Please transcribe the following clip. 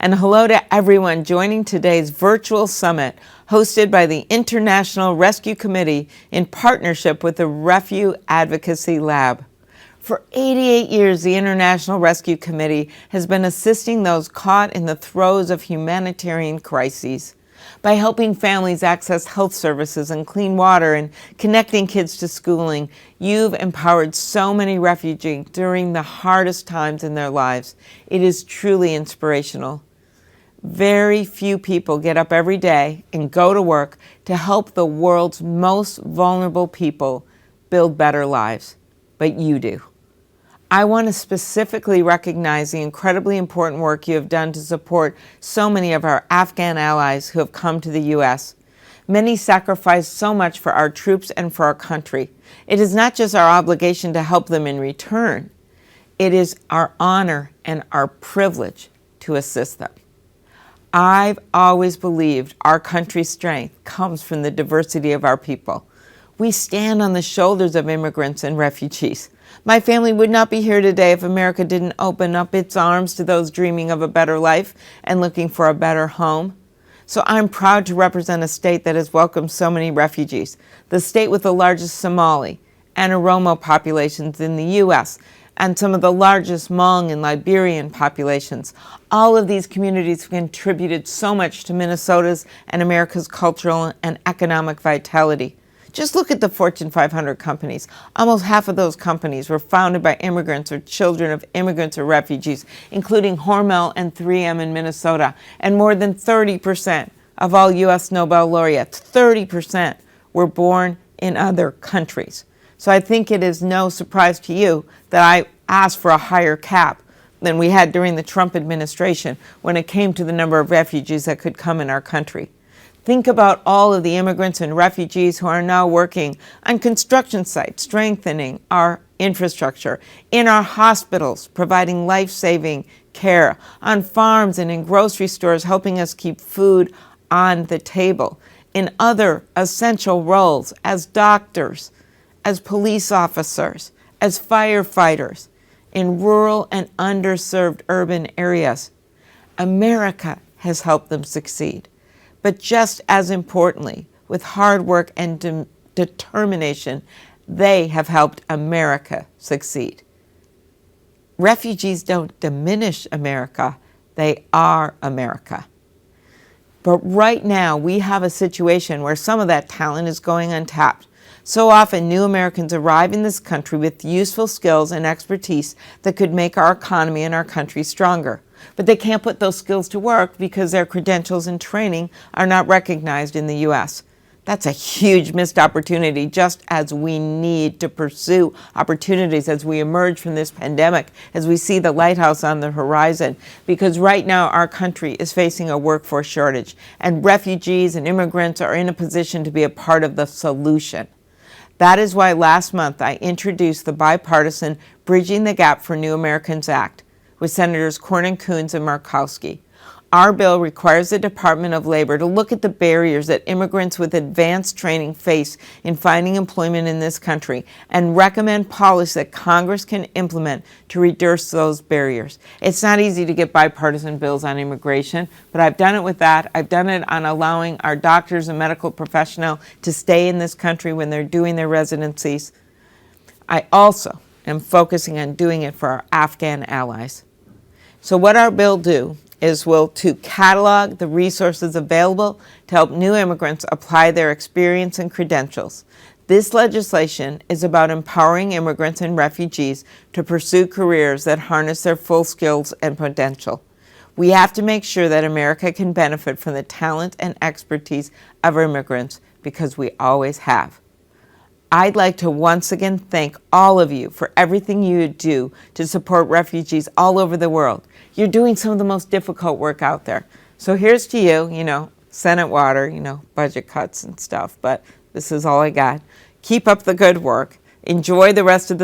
And hello to everyone joining today's virtual summit hosted by the International Rescue Committee in partnership with the Refugee Advocacy Lab. For 88 years, the International Rescue Committee has been assisting those caught in the throes of humanitarian crises. By helping families access health services and clean water and connecting kids to schooling, you've empowered so many refugees during the hardest times in their lives. It is truly inspirational. Very few people get up every day and go to work to help the world's most vulnerable people build better lives, but you do. I want to specifically recognize the incredibly important work you have done to support so many of our Afghan allies who have come to the U.S. Many sacrificed so much for our troops and for our country. It is not just our obligation to help them in return. It is our honor and our privilege to assist them. I've always believed our country's strength comes from the diversity of our people. We stand on the shoulders of immigrants and refugees. My family would not be here today if America didn't open up its arms to those dreaming of a better life and looking for a better home. So I'm proud to represent a state that has welcomed so many refugees, the state with the largest Somali and Oromo populations in the U.S., and some of the largest Hmong and Liberian populations. All of these communities have contributed so much to Minnesota's and America's cultural and economic vitality. Just look at the Fortune 500 companies. Almost half of those companies were founded by immigrants or children of immigrants or refugees, including Hormel and 3M in Minnesota. And more than 30% of all U.S. Nobel laureates, 30%, were born in other countries. So I think it is no surprise to you that I asked for a higher cap than we had during the Trump administration when it came to the number of refugees that could come in our country. Think about all of the immigrants and refugees who are now working on construction sites, strengthening our infrastructure, in our hospitals, providing life-saving care, on farms and in grocery stores, helping us keep food on the table, in other essential roles as doctors, as police officers, as firefighters, in rural and underserved urban areas. America has helped them succeed. But just as importantly, with hard work and determination, they have helped America succeed. Refugees don't diminish America, they are America. But right now, we have a situation where some of that talent is going untapped. So often, new Americans arrive in this country with useful skills and expertise that could make our economy and our country stronger. But they can't put those skills to work because their credentials and training are not recognized in the U.S. That's a huge missed opportunity, just as we need to pursue opportunities as we emerge from this pandemic, as we see the lighthouse on the horizon. Because right now, our country is facing a workforce shortage, and refugees and immigrants are in a position to be a part of the solution. That is why last month I introduced the bipartisan Bridging the Gap for New Americans Act with Senators Cornyn, Coons, and Murkowski. Our bill requires the Department of Labor to look at the barriers that immigrants with advanced training face in finding employment in this country and recommend policies that Congress can implement to reduce those barriers. It's not easy to get bipartisan bills on immigration, but I've done it with that. I've done it on allowing our doctors and medical professionals to stay in this country when they're doing their residencies. I also am focusing on doing it for our Afghan allies. So what our bill do is to catalog the resources available to help new immigrants apply their experience and credentials. This legislation is about empowering immigrants and refugees to pursue careers that harness their full skills and potential. We have to make sure that America can benefit from the talent and expertise of immigrants because we always have. I'd like to once again thank all of you for everything you do to support refugees all over the world. You're doing some of the most difficult work out there. So here's to you, Senate water, budget cuts and stuff, but this is all I got. Keep up the good work. Enjoy the rest of the